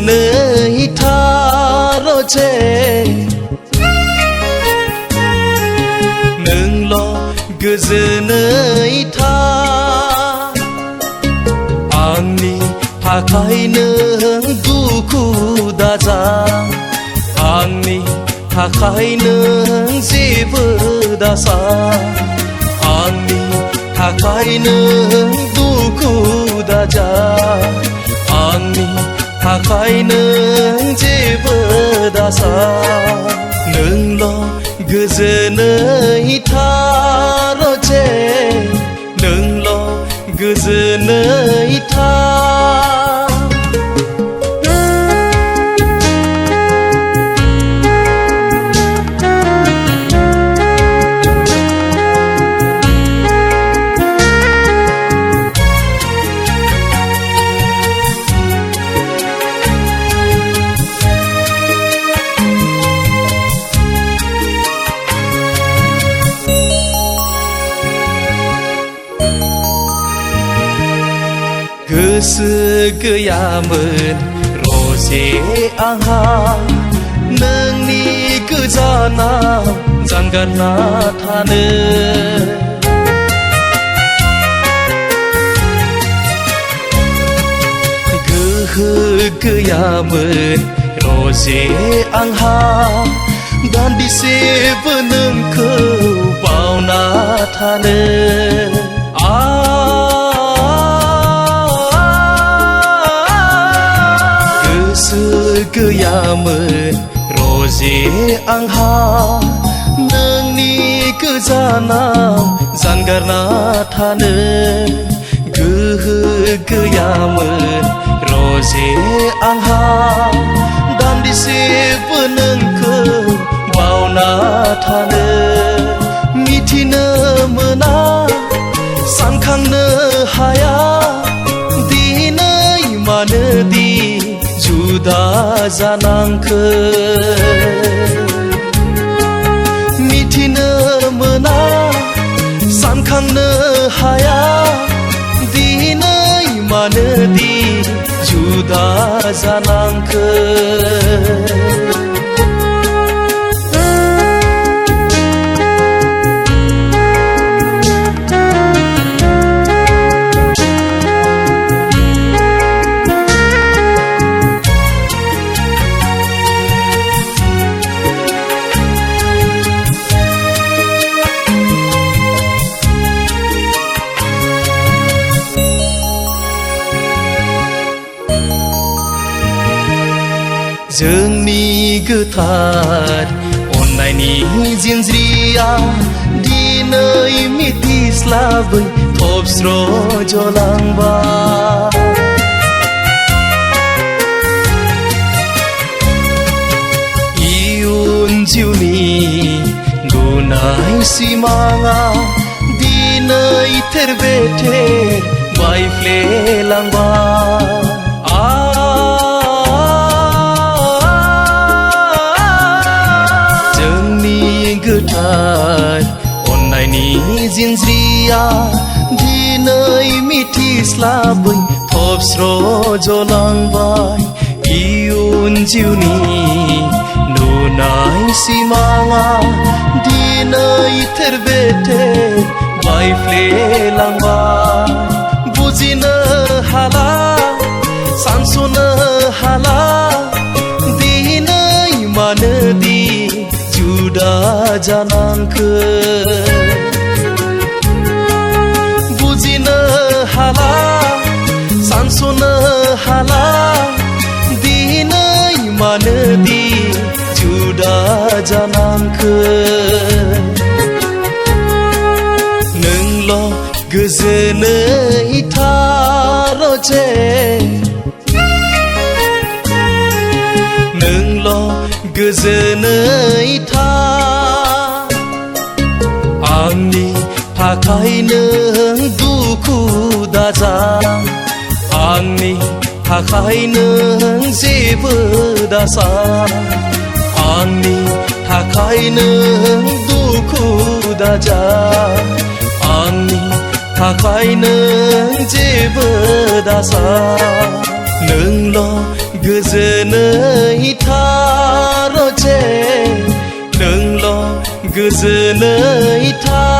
गोजोनै थार'जे नोंल' गोजोनै था आंनि थाखाय नों दुखु दाजा आंनि थाखाय नों जेबो दासा आंनि थाखाय नों दुखु दाजा आंनि थाखाय नों जेबो दासा नोंल' गोजोनै थार'जे नोंल' गोजोनै था गोसो गैयामोन रजे आंहा नोंनि गोजानाव जानगारना थानो गोहो गैयामोन रजे आंहा दान्दिसेबो नोंखौ बावना थानो गैयामोन रजे आंहा नोंनि गोजानाव जानगारना थानो गोहो गैयामोन रजे आंहा दान्दिसेबो नोंखौ बावना थानो मिथिनो मोना सानखांनो हाया दिनै मानोदि जुदा जानांखो मिथिनो मोना सानखांनो हाया दिनै मानोदि जुदा जानांखो जोंनि गोथार अननायनि जिनज्रिया दिनै मिथिस्लाबै थबस्र'जलांबाय इयुन जिउनि नुनाय सिमाङा दिनै थेर बेथेर बायफ्लेलांबाय गोथार अननायनि जिनज्रिया दिनै मिथिस्लाबै थबस्र'जलांबाय इयुन जिउनि नुनाय सिमाङा दिनै थेर बेथेर बायफ्लेलांबाय बुजिनो हाला सानस'नो हाला दिनै मानोदि जुदा जानांखो बुजिनो हाला सानस'नो हाला दिनै मानोदि जुदा जानांखो नोंल' गोजोनै थार'जे नोंल' गोजोनै था आंनि थाखाय नों दुखु दाजा आंनि थाखाय नों जेबो दासा आंनि थाखाय नों दुखु दाजा आंनि थाखाय नों जेबो दासा नोंल' गोजोनै थार' जे नोंल' गोजोनै थार